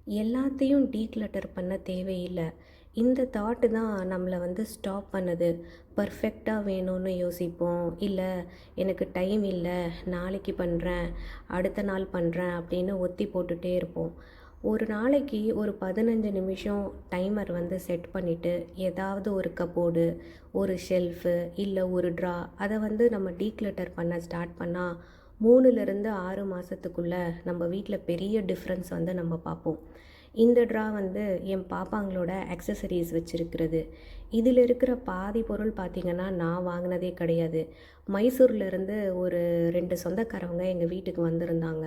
எல்லாத்தையும் டீக்ளட்டர் பண்ண தேவையில்ல. இந்த தாட்டு தான் நம்மள ஸ்டாப் பண்ணுது. பெர்ஃபெக்ட்டா வேணும்னு யோசிப்போம். இல்ல எனக்கு டைம் இல்ல, நாளைக்கு பண்றேன், அடுத்த நாள் பண்றேன் அப்படின்னு ஒத்தி போட்டுட்டே இருப்போம். ஒரு நாளைக்கு ஒரு 15 நிமிஷம் டைமர் செட் பண்ணிட்டு, ஏதாவது ஒரு கப்போர்டு, ஒரு ஷெல்ஃபு, இல்ல ஒரு ட்ரா அத நம்ம டீக்ளட்டர் பண்ண ஸ்டார்ட் பண்ணா 3லிருந்து 6 மாசத்துக்குள்ள நம்ம வீட்ல பெரிய டிஃப்ரென்ஸ் நம்ம பார்ப்போம். இந்த ட்ரா என் பாப்பாங்களோட அக்சஸரீஸ் வச்சிருக்கிறது. இதில இருக்கிற பாதி பொருள் பார்த்தீங்கன்னா, நான் வாங்கினதே கிடையாது. மைசூர்லேருந்து ஒரு 2 சொந்தக்காரவங்க எங்க வீட்டுக்கு வந்திருந்தாங்க.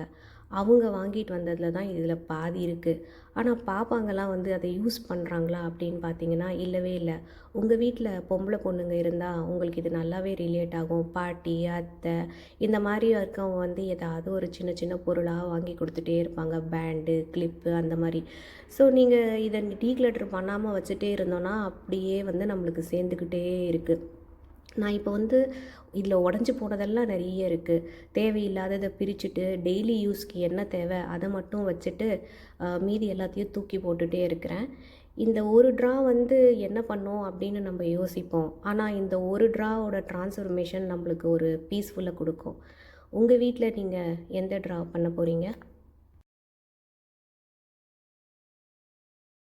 அவங்க வாங்கிட்டு வந்ததில தான் இதில பாதி இருக்கு. ஆனா பாப்பாங்கலாம் அத யூஸ் பண்ணுறாங்களா அப்படின்னு பார்த்தீங்கன்னா, இல்லவே இல்ல. உங்க வீட்ல பொம்பள பொண்ணுங்க இருந்தா உங்களுக்கு இது நல்லாவே ரிலேட் ஆகும். பாட்டி, அத்தை இந்த மாரி இருக்கவங்க ஏதாவது ஒரு சின்ன சின்ன பொருளா வாங்கி குடுத்துட்டே இருப்பாங்க. பேண்டு, கிளிப்பு அந்த மாரி. ஸோ நீங்க இத டீக்ளட்டர் பண்ணாம வச்சுட்டே இருந்தோம்னா, அப்படியே நம்மளுக்கு சேர்ந்துக்கிட்டே இருக்கு. நான் இப்போ இதில உடைஞ்சு போனதெல்லாம் நெறைய இருக்கு. தேவையில்லாதத பிரிச்சுட்டு, டெய்லி யூஸ்க்கு என்ன தேவை அத மட்டும் வச்சுட்டு, மீதி எல்லாத்தையும் தூக்கி போட்டுட்டே இருக்கிறேன். இந்த ஒரு ட்ரா என்ன பண்ணும் அப்படின்னு நம்ம யோசிப்போம். ஆனா இந்த ஒரு ட்ராவோட ட்ரான்ஸ்ஃபர்மேஷன் நம்மளுக்கு ஒரு பீஸ்ஃபுல்ல குடுக்கும். உங்க வீட்ல நீங்க எந்த ட்ரா பண்ண போறீங்க?